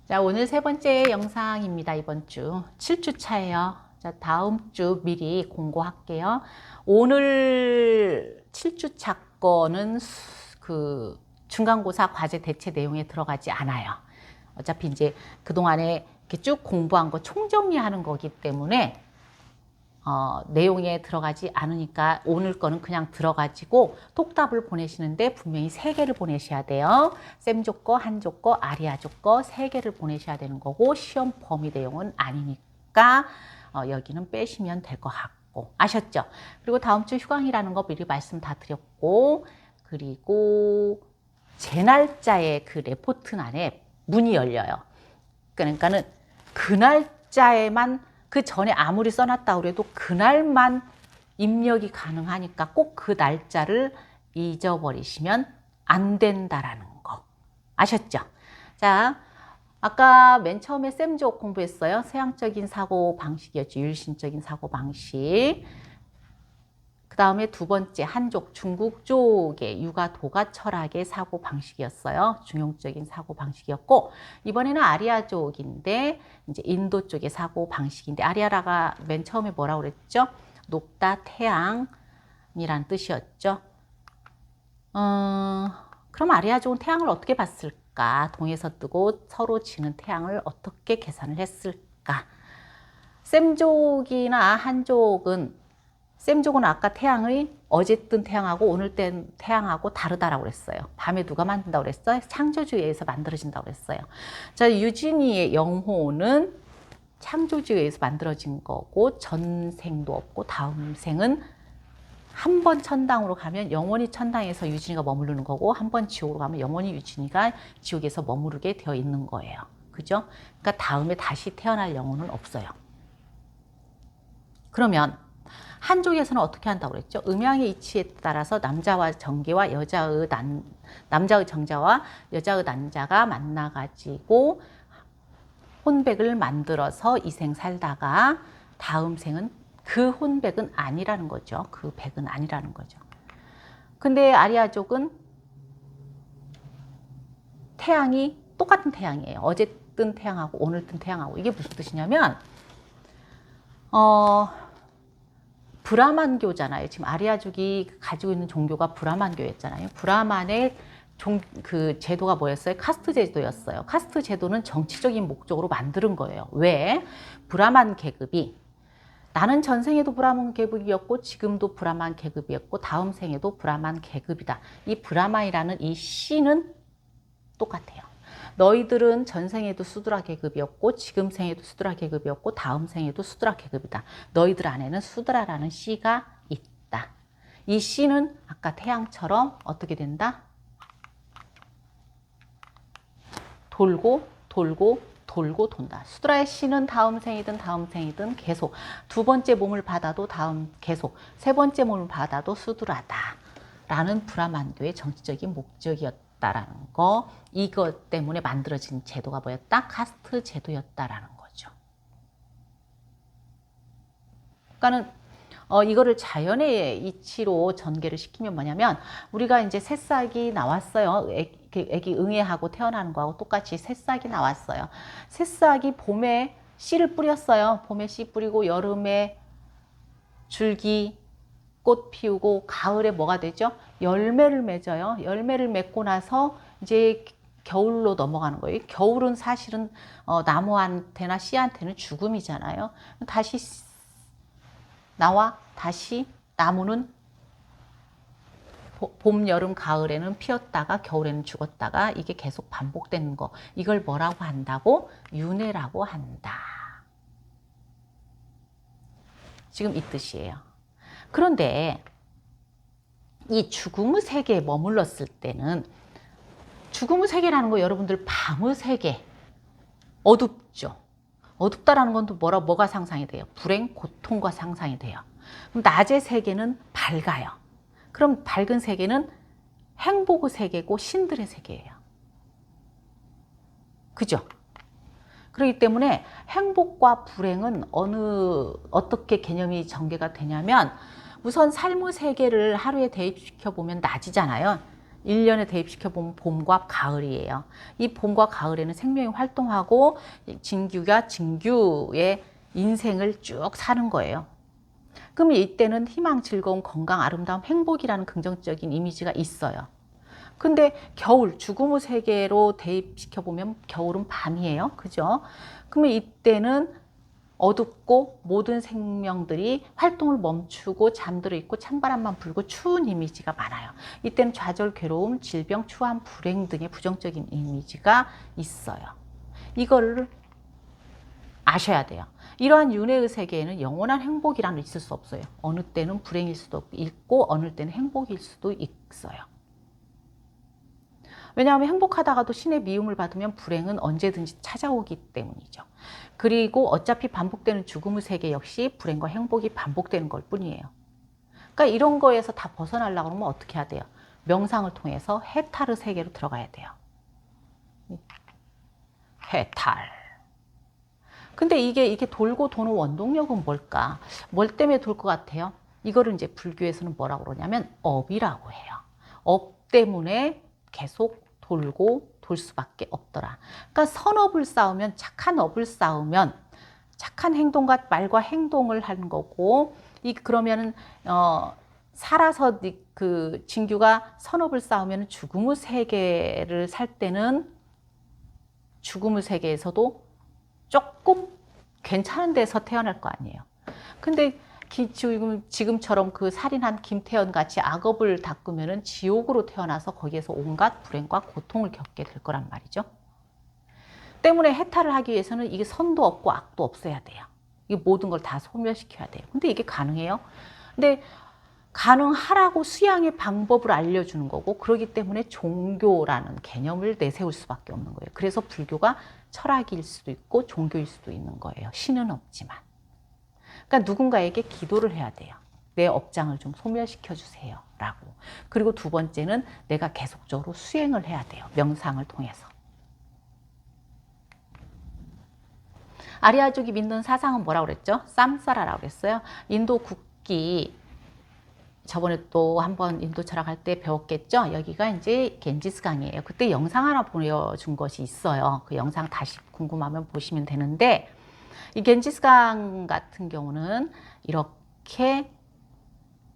자, 오늘 세 번째 영상입니다. 이번 주 7주 차예요. 자, 다음 주 미리 공고할게요. 오늘 7주 차 거는 그 중간고사 과제 대체 내용에 들어가지 않아요. 어차피 이제 그동안에 이렇게 쭉 공부한 거 총정리하는 거기 때문에 내용에 들어가지 않으니까 오늘 거는 그냥 들어가지고 똑답을 보내시는데 분명히 3개를 보내셔야 돼요. 쌤조 거, 한조 거, 아리아조 거 3개를 보내셔야 되는 거고 시험 범위 내용은 아니니까 여기는 빼시면 될 것 같고 아셨죠? 그리고 다음 주 휴강이라는 거 미리 말씀 다 드렸고 그리고 제 날짜에 그 레포트란에 문이 열려요. 그러니까는 그 날짜에만 그 전에 아무리 써놨다고 해도 그날만 입력이 가능하니까 꼭 그 날짜를 잊어버리시면 안 된다라는 거 아셨죠? 자, 아까 맨 처음에 쌤족 공부했어요. 서양적인 사고 방식이었죠. 율신적인 사고 방식. 그 다음에 두 번째 한족, 중국 쪽의 육아 도가 철학의 사고 방식이었어요. 중용적인 사고 방식이었고 이번에는 아리아족인데 이제 인도 쪽의 사고 방식인데 아리아라가 맨 처음에 뭐라고 그랬죠? 높다 태양이란 뜻이었죠. 그럼 아리아족은 태양을 어떻게 봤을까? 동에서 뜨고 서로 지는 태양을 어떻게 계산을 했을까? 쌤족이나 한족은 쌤족은 아까 태양의 어제 뜬 태양하고 오늘 뜬 태양하고 다르다라고 그랬어요. 밤에 누가 만든다고 그랬어요? 창조주에 의해서 만들어진다고 그랬어요. 자, 유진이의 영혼은 창조주에 의해서 만들어진 거고 전생도 없고 다음 생은 한 번 천당으로 가면 영원히 천당에서 유진이가 머무르는 거고 한 번 지옥으로 가면 영원히 유진이가 지옥에서 머무르게 되어 있는 거예요. 그죠? 그러니까 다음에 다시 태어날 영혼은 없어요. 그러면 한족에서는 어떻게 한다고 그랬죠? 음양의 이치에 따라서 남자와 정계와 남자의 정자와 여자의 난자가 만나가지고 혼백을 만들어서 이 생 살다가 다음 생은 그 혼백은 아니라는 거죠. 그 백은 아니라는 거죠. 근데 아리아족은 태양이 똑같은 태양이에요. 어제 뜬 태양하고 오늘 뜬 태양하고 이게 무슨 뜻이냐면 브라만교잖아요. 지금 아리아족이 가지고 있는 종교가 브라만교였잖아요. 브라만의 그 제도가 뭐였어요? 카스트 제도였어요. 카스트 제도는 정치적인 목적으로 만드는 거예요. 왜? 브라만 계급이 나는 전생에도 브라만 계급이었고 지금도 브라만 계급이었고 다음 생에도 브라만 계급이다. 이 브라만이라는 이 씨는 똑같아요. 너희들은 전생에도 수드라 계급이었고 지금 생에도 수드라 계급이었고 다음 생에도 수드라 계급이다. 너희들 안에는 수드라라는 씨가 있다. 이 씨는 아까 태양처럼 어떻게 된다? 돌고 돌고 돌고 돈다. 수드라의 씨는 다음 생이든 계속 두 번째 몸을 받아도 계속 세 번째 몸을 받아도 수드라다 라는 브라만교의 정치적인 목적이었다. 라는 거, 이것 때문에 만들어진 제도가 뭐였다? 카스트 제도였다라는 거죠. 그러니까는 이거를 자연의 이치로 전개를 시키면 뭐냐면 우리가 이제 새싹이 나왔어요. 애기 응애하고 태어나는 거하고 똑같이 새싹이 나왔어요. 새싹이 봄에 씨를 뿌렸어요. 봄에 씨 뿌리고 여름에 줄기 꽃 피우고 가을에 뭐가 되죠? 열매를 맺어요. 열매를 맺고 나서 이제 겨울로 넘어가는 거예요. 겨울은 사실은 나무한테나 씨한테는 죽음이잖아요. 다시 나와 다시 나무는 봄, 여름, 가을에는 피었다가 겨울에는 죽었다가 이게 계속 반복되는 거. 이걸 뭐라고 한다고? 윤회라고 한다. 지금 이 뜻이에요. 그런데 이 죽음의 세계에 머물렀을 때는 죽음의 세계라는 거 여러분들 밤의 세계 어둡죠. 어둡다라는 건 또 뭐가 상상이 돼요? 불행, 고통과 상상이 돼요. 그럼 낮의 세계는 밝아요. 그럼 밝은 세계는 행복의 세계고 신들의 세계예요. 그죠? 그렇기 때문에 행복과 불행은 어떻게 개념이 전개가 되냐면 우선 삶의 세계를 하루에 대입시켜 보면 낮이잖아요. 1년에 대입시켜보면 봄과 가을이에요. 이 봄과 가을에는 생명이 활동하고 진규가 진규의 인생을 쭉 사는 거예요. 그러면 이때는 희망, 즐거움, 건강, 아름다움, 행복이라는 긍정적인 이미지가 있어요. 근데 겨울, 죽음의 세계로 대입시켜보면 겨울은 밤이에요. 그죠? 그러면 이때는 어둡고 모든 생명들이 활동을 멈추고 잠들어 있고 찬바람만 불고 추운 이미지가 많아요. 이때는 좌절, 괴로움, 질병, 추함, 불행 등의 부정적인 이미지가 있어요. 이거를 아셔야 돼요. 이러한 윤회의 세계에는 영원한 행복이라는 있을 수 없어요. 어느 때는 불행일 수도 있고 어느 때는 행복일 수도 있어요. 왜냐하면 행복하다가도 신의 미움을 받으면 불행은 언제든지 찾아오기 때문이죠. 그리고 어차피 반복되는 죽음의 세계 역시 불행과 행복이 반복되는 걸 뿐이에요. 그러니까 이런 거에서 다 벗어나려고 하면 어떻게 해야 돼요? 명상을 통해서 해탈의 세계로 들어가야 돼요. 해탈. 근데 이게 돌고 도는 원동력은 뭘까? 뭘 때문에 돌 것 같아요? 이거를 이제 불교에서는 뭐라고 그러냐면 업이라고 해요. 업 때문에 계속 돌고 돌 수밖에 없더라. 그러니까 선업을 쌓으면, 착한 업을 쌓으면 착한 행동과 말과 행동을 하는 거고, 그러면은 살아서 그 진규가 선업을 쌓으면 죽음의 세계를 살 때는 죽음의 세계에서도 조금 괜찮은 데서 태어날 거 아니에요. 근데 지금처럼 그 살인한 김태현 같이 악업을 닦으면은 지옥으로 태어나서 거기에서 온갖 불행과 고통을 겪게 될 거란 말이죠. 때문에 해탈을 하기 위해서는 이게 선도 없고 악도 없어야 돼요. 이 모든 걸 다 소멸시켜야 돼요. 근데 이게 가능해요? 근데 가능하라고 수양의 방법을 알려주는 거고, 그렇기 때문에 종교라는 개념을 내세울 수밖에 없는 거예요. 그래서 불교가 철학일 수도 있고 종교일 수도 있는 거예요. 신은 없지만. 그러니까 누군가에게 기도를 해야 돼요. 내 업장을 좀 소멸시켜 주세요 라고. 그리고 두 번째는 내가 계속적으로 수행을 해야 돼요. 명상을 통해서. 아리아족이 믿는 사상은 뭐라고 그랬죠? 쌈사라라고 그랬어요. 인도 국기, 저번에 또 한번 인도 철학할 때 배웠겠죠? 여기가 이제 겐지스강이에요. 그때 영상 하나 보여준 것이 있어요. 그 영상 다시 궁금하면 보시면 되는데, 이 겐지스강 같은 경우는 이렇게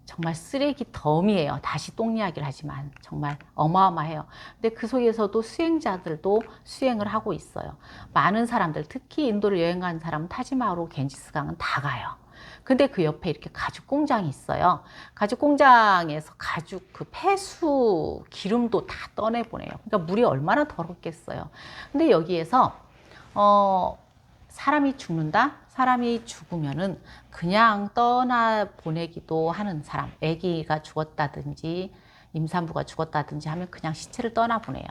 정말 쓰레기 덤이에요. 다시 똥 이야기를 하지만 정말 어마어마해요. 근데 그 속에서도 수행자들도 수행을 하고 있어요. 많은 사람들, 특히 인도를 여행 간 사람은 타지마하루, 겐지스강은 다 가요. 근데 그 옆에 이렇게 가죽 공장이 있어요. 가죽 공장에서 가죽 그 폐수 기름도 다 떠내보내요. 그러니까 물이 얼마나 더럽겠어요. 근데 여기에서 사람이 죽는다? 사람이 죽으면은 그냥 떠나보내기도 하는 사람, 아기가 죽었다든지 임산부가 죽었다든지 하면 그냥 시체를 떠나보내요.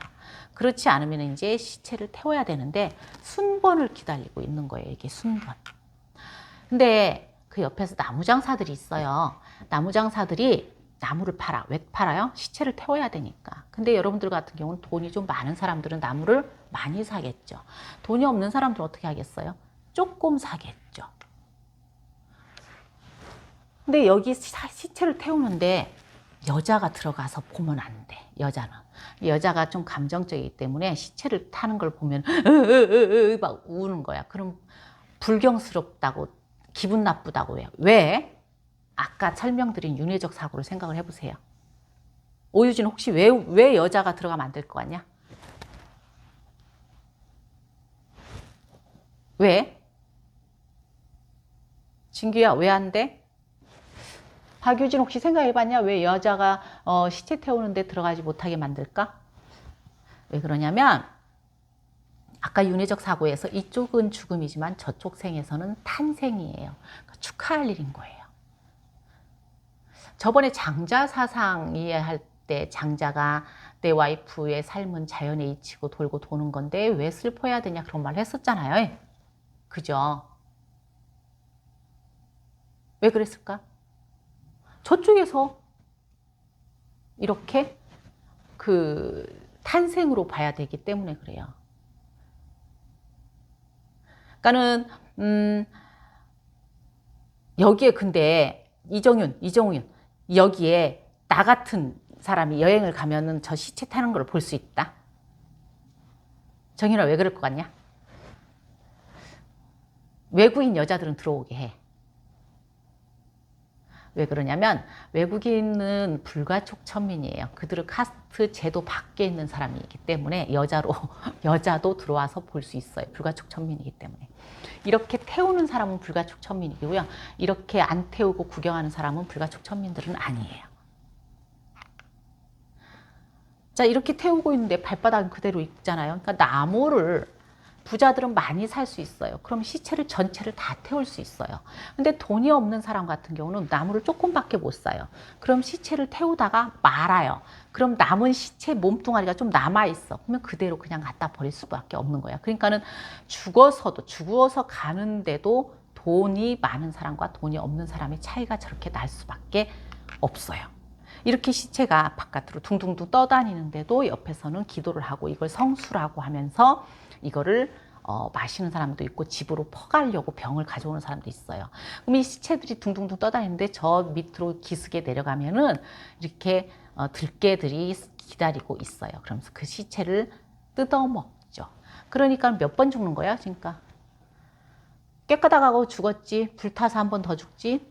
그렇지 않으면 이제 시체를 태워야 되는데 순번을 기다리고 있는 거예요. 이게 순번. 근데 그 옆에서 나무 장사들이 있어요. 나무 장사들이 나무를 팔아. 왜 팔아요? 시체를 태워야 되니까. 근데 여러분들 같은 경우는 돈이 좀 많은 사람들은 나무를 많이 사겠죠. 돈이 없는 사람들은 어떻게 하겠어요? 조금 사겠죠. 근데 여기 시체를 태우는데 여자가 들어가서 보면 안 돼. 여자가 좀 감정적이기 때문에 시체를 타는 걸 보면 막 우는 거야. 그럼 불경스럽다고, 기분 나쁘다고 해요. 왜? 아까 설명드린 윤회적 사고를 생각을 해보세요. 오유진 혹시 왜 여자가 들어가면 안 될 것 같냐? 왜? 진규야, 왜 안 돼? 박유진 혹시 생각해봤냐? 왜 여자가 시체 태우는데 들어가지 못하게 만들까? 왜 그러냐면 아까 윤회적 사고에서 이쪽은 죽음이지만 저쪽 생에서는 탄생이에요. 그러니까 축하할 일인 거예요. 저번에 장자 사상 이해할 때 장자가 내 와이프의 삶은 자연의 이치고 돌고 도는 건데 왜 슬퍼해야 되냐 그런 말 했었잖아요. 그죠? 왜 그랬을까? 저쪽에서 이렇게 그 탄생으로 봐야 되기 때문에 그래요. 그러니까는 여기에 근데 이정훈 여기에 나 같은 사람이 여행을 가면은 저 시체 타는 걸 볼 수 있다. 정윤아 왜 그럴 것 같냐? 외국인 여자들은 들어오게 해. 왜 그러냐면 외국인은 불가촉천민이에요. 그들은 카스트 제도 밖에 있는 사람이기 때문에 여자도 들어와서 볼 수 있어요. 불가촉천민이기 때문에. 이렇게 태우는 사람은 불가촉천민이고요. 이렇게 안 태우고 구경하는 사람은 불가촉천민들은 아니에요. 자, 이렇게 태우고 있는데 발바닥은 그대로 있잖아요. 그러니까 나무를 부자들은 많이 살 수 있어요. 그럼 시체를 전체를 다 태울 수 있어요. 근데 돈이 없는 사람 같은 경우는 나무를 조금밖에 못 사요. 그럼 시체를 태우다가 말아요. 그럼 남은 시체 몸뚱아리가 좀 남아있어. 그러면 그대로 그냥 갖다 버릴 수밖에 없는 거야. 그러니까는 죽어서 가는데도 돈이 많은 사람과 돈이 없는 사람의 차이가 저렇게 날 수밖에 없어요. 이렇게 시체가 바깥으로 둥둥둥 떠다니는데도 옆에서는 기도를 하고 이걸 성수라고 하면서 이거를 마시는 사람도 있고 집으로 퍼가려고 병을 가져오는 사람도 있어요. 그럼 이 시체들이 둥둥둥 떠다니는데 저 밑으로 기슭에 내려가면은 이렇게 들개들이 기다리고 있어요. 그러면서 그 시체를 뜯어먹죠. 그러니까 몇 번 죽는 거야? 그러니까 깨끗하고 죽었지, 불타서 한 번 더 죽지,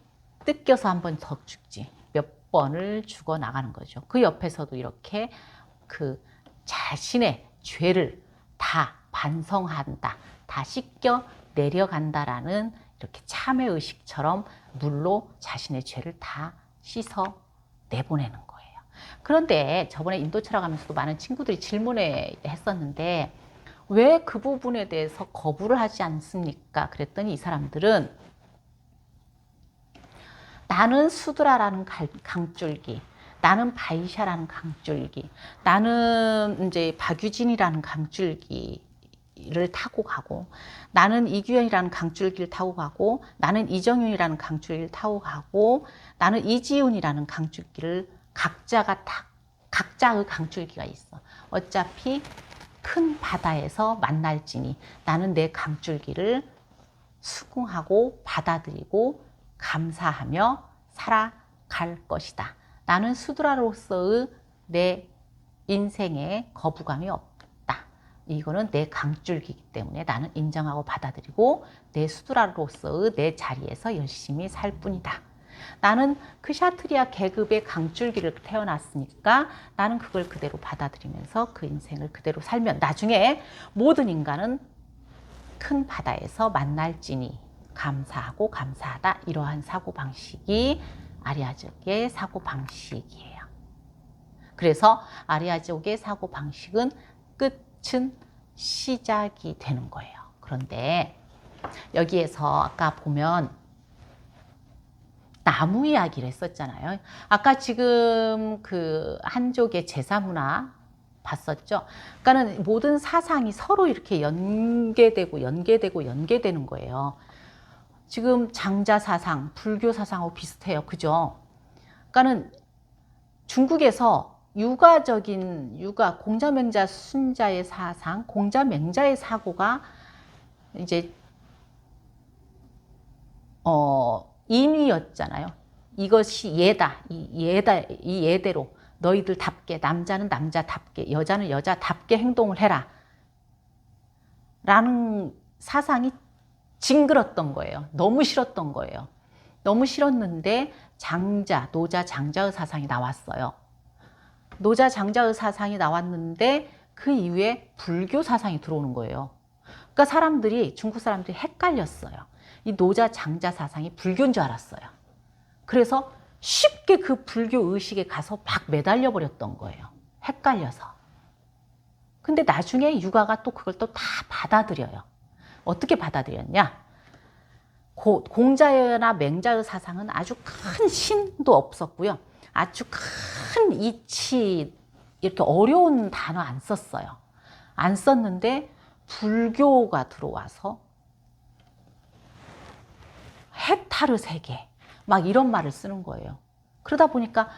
뜯겨서 한 번 더 죽지. 몇 번을 죽어 나가는 거죠. 그 옆에서도 이렇게 그 자신의 죄를 다 반성한다, 다 씻겨 내려간다라는 이렇게 참회의식처럼 물로 자신의 죄를 다 씻어 내보내는 거예요. 그런데 저번에 인도 철학하면서도 많은 친구들이 질문을 했었는데 왜 그 부분에 대해서 거부를 하지 않습니까? 그랬더니 이 사람들은 나는 수드라라는 강줄기, 나는 바이샤라는 강줄기, 나는 이제 박유진이라는 강줄기를 타고 가고, 나는 이규현이라는 강줄기를 타고 가고, 나는 이정윤이라는 강줄기를 타고 가고, 나는 이지훈이라는 강줄기를 각자의 강줄기가 있어. 어차피 큰 바다에서 만날지니 나는 내 강줄기를 수긍하고 받아들이고 감사하며 살아갈 것이다. 나는 수드라로서의 내 인생에 거부감이 없다. 이거는 내 강줄기이기 때문에 나는 인정하고 받아들이고 내 수드라로서의 내 자리에서 열심히 살 뿐이다. 나는 크샤트리아 계급의 강줄기를 태어났으니까 나는 그걸 그대로 받아들이면서 그 인생을 그대로 살면 나중에 모든 인간은 큰 바다에서 만날지니 감사하고 감사하다. 이러한 사고방식이 아리아족의 사고방식이에요. 그래서 아리아족의 사고방식은 끝은 시작이 되는 거예요. 그런데 여기에서 아까 보면 나무 이야기를 했었잖아요. 아까 지금 그 한족의 제사문화 봤었죠? 그러니까는 모든 사상이 서로 이렇게 연계되는 거예요. 지금 장자 사상, 불교 사상하고 비슷해요. 그죠? 그러니까는 중국에서 공자맹자 순자의 사상, 공자맹자의 사고가 이제 인위였잖아요. 이것이 예다. 이 예대로 너희들답게, 남자는 남자답게, 여자는 여자답게 행동을 해라. 라는 사상이 징그렀던 거예요. 너무 싫었던 거예요. 너무 싫었는데 노자 장자의 사상이 나왔어요. 노자 장자의 사상이 나왔는데 그 이후에 불교 사상이 들어오는 거예요. 그러니까 중국 사람들이 헷갈렸어요. 이 노자 장자 사상이 불교인 줄 알았어요. 그래서 쉽게 그 불교 의식에 가서 막 매달려 버렸던 거예요. 헷갈려서. 근데 나중에 유가가 또 그걸 또 다 받아들여요. 어떻게 받아들였냐? 공자나 맹자의 사상은 아주 큰 신도 없었고요. 아주 큰 이치, 이렇게 어려운 단어 안 썼어요. 안 썼는데 불교가 들어와서 해탈의 세계, 막 이런 말을 쓰는 거예요. 그러다 보니까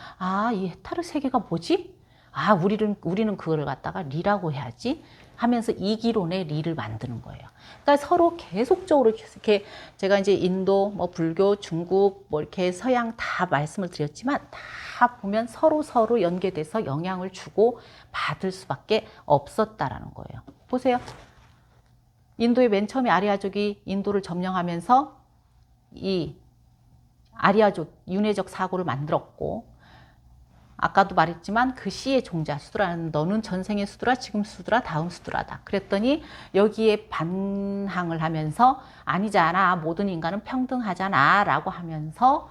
이 해탈의 세계가 뭐지? 아, 우리는 그거를 갖다가 리라고 해야지 하면서 이기론의 리를 만드는 거예요. 그러니까 서로 계속적으로 이렇게 제가 이제 인도, 뭐 불교, 중국, 뭐 이렇게 서양 다 말씀을 드렸지만 다 보면 서로 연계돼서 영향을 주고 받을 수밖에 없었다라는 거예요. 보세요. 인도의 맨 처음에 아리아족이 인도를 점령하면서 이 아리아족, 윤회적 사고를 만들었고, 아까도 말했지만 그 시의 종자 수드라는 너는 전생의 수드라, 지금 수드라, 다음 수드라다. 그랬더니 여기에 반항을 하면서 아니잖아, 모든 인간은 평등하잖아 라고 하면서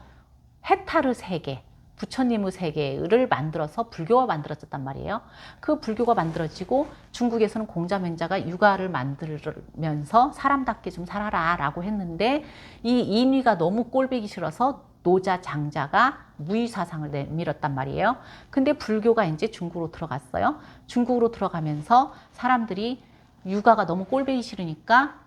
해타르 세계, 부처님의 세계를 만들어서 불교가 만들어졌단 말이에요. 그 불교가 만들어지고 중국에서는 공자맹자가 육아를 만들면서 사람답게 좀 살아라 라고 했는데 이 인위가 너무 꼴보기 싫어서 노자 장자가 무위사상을 내밀었단 말이에요. 근데 불교가 이제 중국으로 들어갔어요. 중국으로 들어가면서 사람들이 육아가 너무 꼴보기 싫으니까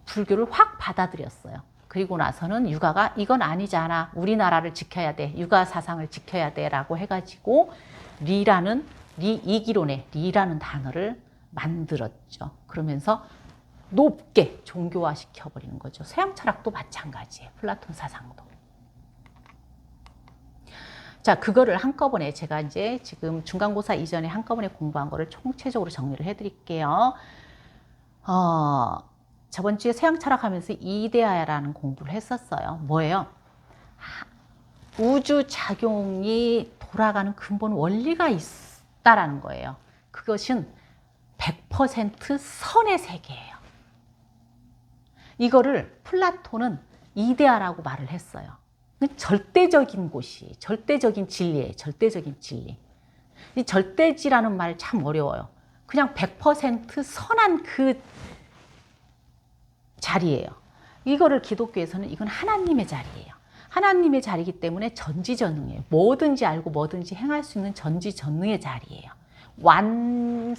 불교를 확 받아들였어요. 그리고 나서는 육아가 이건 아니잖아. 우리나라를 지켜야 돼. 육아 사상을 지켜야 돼. 라고 해가지고 이기론의 리라는 단어를 만들었죠. 그러면서 높게 종교화 시켜버리는 거죠. 서양 철학도 마찬가지예요. 플라톤 사상도. 자, 그거를 한꺼번에 제가 이제 지금 중간고사 이전에 한꺼번에 공부한 거를 총체적으로 정리를 해드릴게요. 저번 주에 서양 철학하면서 이데아라는 공부를 했었어요. 뭐예요? 우주 작용이 돌아가는 근본 원리가 있다라는 거예요. 그것은 100% 선의 세계예요. 이거를 플라톤은 이데아라고 말을 했어요. 절대적인 곳이, 절대적인 진리예요. 절대적인 진리. 이 절대지라는 말 참 어려워요. 그냥 100% 선한 그 자리예요. 이거를 기독교에서는 이건 하나님의 자리예요. 하나님의 자리이기 때문에 전지전능해요. 뭐든지 알고 뭐든지 행할 수 있는 전지전능의 자리예요. 완전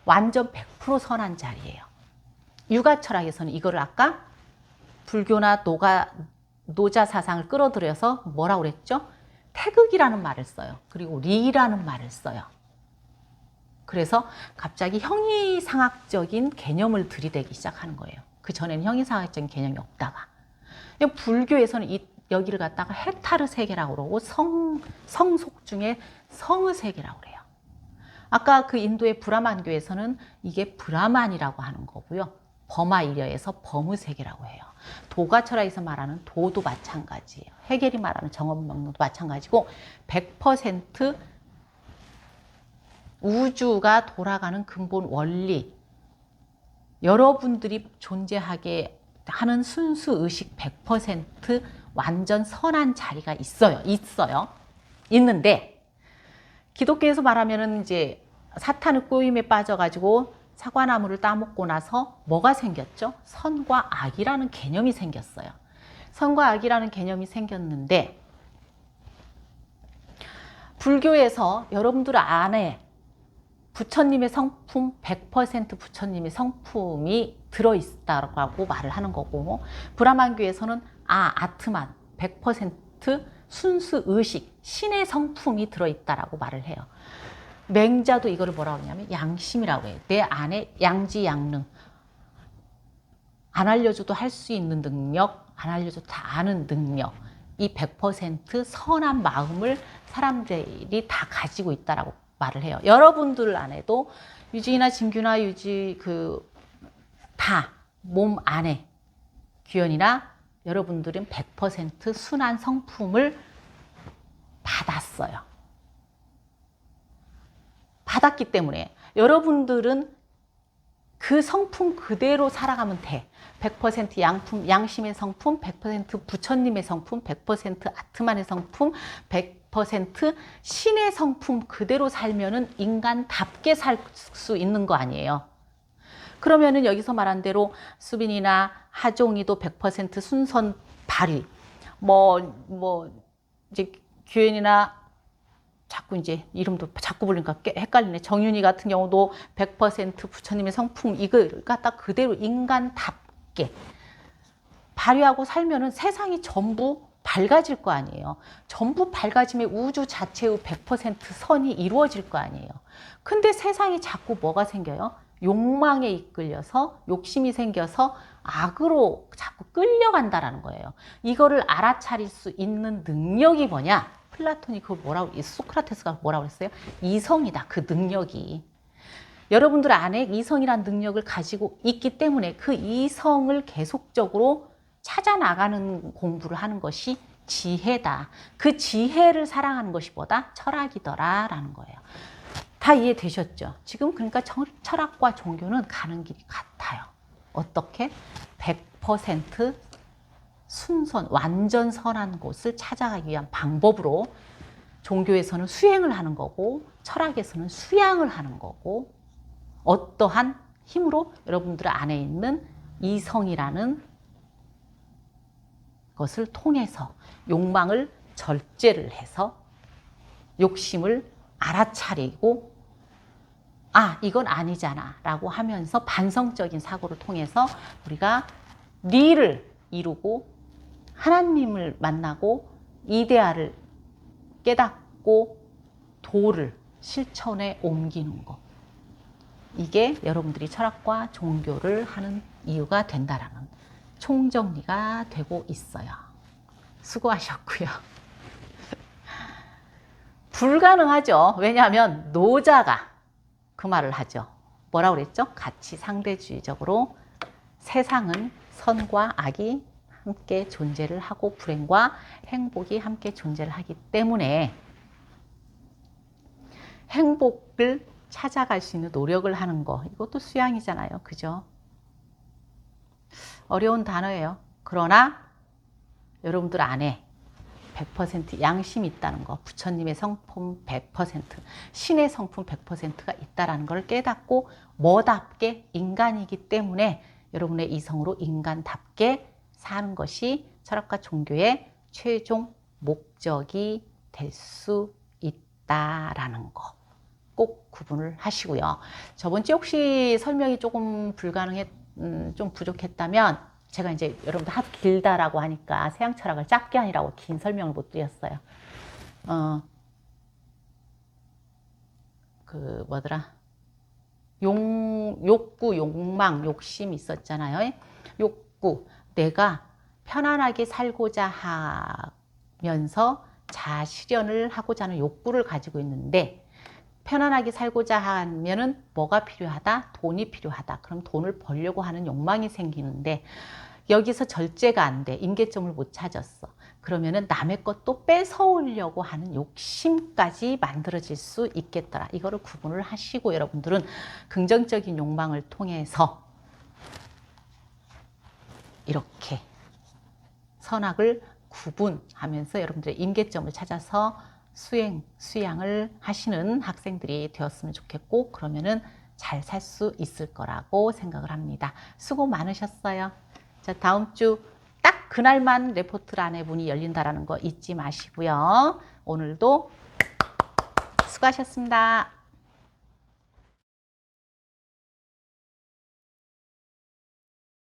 100% 선한 자리예요. 육아 철학에서는 이거를 아까 불교나 노자 사상을 끌어들여서 뭐라고 그랬죠? 태극이라는 말을 써요. 그리고 리라는 말을 써요. 그래서 갑자기 형이상학적인 개념을 들이대기 시작하는 거예요. 그 전에는 형이상학적인 개념이 없다가. 불교에서는 여기를 갖다가 해타르 세계라고 그러고 성속 중에 성의 세계라고 그래요. 아까 그 인도의 브라만교에서는 이게 브라만이라고 하는 거고요. 버마 이려에서 범의 세계라고 해요. 도가 철학에서 말하는 도도 마찬가지예요. 헤겔이 말하는 정업명도 마찬가지고 100% 우주가 돌아가는 근본 원리, 여러분들이 존재하게 하는 순수 의식 100% 완전 선한 자리가 있어요. 있는데 기독교에서 말하면은 이제 사탄의 꼬임에 빠져가지고 사과나무를 따먹고 나서 뭐가 생겼죠? 선과 악이라는 개념이 생겼어요. 선과 악이라는 개념이 생겼는데 불교에서 여러분들 안에 부처님의 성품 100% 부처님의 성품이 들어있다고 말을 하는 거고 브라만교에서는 아트만 100% 순수 의식 신의 성품이 들어있다라고 말을 해요. 맹자도 이거를 뭐라고 하냐면 양심이라고 해요. 내 안에 양지양능. 안 알려줘도 할 수 있는 능력, 안 알려줘도 다 아는 능력. 이 100% 선한 마음을 사람들이 다 가지고 있다라고 말을 해요. 여러분들 안에도 유지나 진규나 다 몸 안에 규현이나 여러분들은 100% 순한 성품을 받았어요. 받았기 때문에 여러분들은 그 성품 그대로 살아가면 돼. 100% 양심의 성품, 100% 부처님의 성품, 100% 아트만의 성품, 100% 신의 성품 그대로 살면은 인간답게 살 수 있는 거 아니에요. 그러면은 여기서 말한 대로 수빈이나 하종이도 100% 순선 발휘. 이제 규현이나 자꾸 이제 이름도 자꾸 부르니까 헷갈리네. 정윤이 같은 경우도 100% 부처님의 성품 이걸 갖다 그대로 인간답게 발휘하고 살면은 세상이 전부 밝아질 거 아니에요. 전부 밝아지면 우주 자체의 100% 선이 이루어질 거 아니에요. 근데 세상이 자꾸 뭐가 생겨요? 욕망에 이끌려서 욕심이 생겨서 악으로 자꾸 끌려간다라는 거예요. 이거를 알아차릴 수 있는 능력이 뭐냐? 플라톤이 그걸 뭐라고, 소크라테스가 뭐라고 했어요? 이성이다. 그 능력이. 여러분들 안에 이성이란 능력을 가지고 있기 때문에 그 이성을 계속적으로 찾아 나가는 공부를 하는 것이 지혜다. 그 지혜를 사랑하는 것이 뭐다? 철학이더라라는 거예요. 다 이해되셨죠? 지금 그러니까 철학과 종교는 가는 길이 같아요. 어떻게? 100% 순선, 완전 선한 곳을 찾아가기 위한 방법으로 종교에서는 수행을 하는 거고 철학에서는 수양을 하는 거고 어떠한 힘으로 여러분들 안에 있는 이성이라는 것을 통해서 욕망을 절제를 해서 욕심을 알아차리고 아, 이건 아니잖아 라고 하면서 반성적인 사고를 통해서 우리가 리를 이루고 하나님을 만나고 이데아를 깨닫고 도를 실천에 옮기는 것. 이게 여러분들이 철학과 종교를 하는 이유가 된다라는 총정리가 되고 있어요. 수고하셨고요. 불가능하죠. 왜냐하면 노자가 그 말을 하죠. 뭐라고 그랬죠? 가치 상대주의적으로 세상은 선과 악이 함께 존재를 하고 불행과 행복이 함께 존재를 하기 때문에 행복을 찾아갈 수 있는 노력을 하는 거 이것도 수양이잖아요. 그죠? 어려운 단어예요. 그러나 여러분들 안에 100% 양심이 있다는 거, 부처님의 성품 100%, 신의 성품 100%가 있다는 걸 깨닫고 뭐답게 인간이기 때문에 여러분의 이성으로 인간답게 사는 것이 철학과 종교의 최종 목적이 될 수 있다라는 거 꼭 구분을 하시고요. 저번 주에 혹시 설명이 조금 좀 부족했다면 제가 이제 여러분들 하도 길다라고 하니까 세양 철학을 짧게 하니라고 긴 설명을 못 드렸어요. 그 뭐더라? 욕구, 욕망, 욕심 있었잖아요. 욕구, 내가 편안하게 살고자 하면서 자아실현을 하고자 하는 욕구를 가지고 있는데 편안하게 살고자 하면은 뭐가 필요하다? 돈이 필요하다. 그럼 돈을 벌려고 하는 욕망이 생기는데 여기서 절제가 안 돼. 임계점을 못 찾았어. 그러면은 남의 것도 뺏어오려고 하는 욕심까지 만들어질 수 있겠더라. 이거를 구분을 하시고 여러분들은 긍정적인 욕망을 통해서 이렇게 선악을 구분하면서 여러분들의 임계점을 찾아서 수양을 하시는 학생들이 되었으면 좋겠고 그러면은 잘 살 수 있을 거라고 생각을 합니다. 수고 많으셨어요. 자, 다음 주 딱 그날만 레포트란의 문이 열린다라는 거 잊지 마시고요. 오늘도 수고하셨습니다.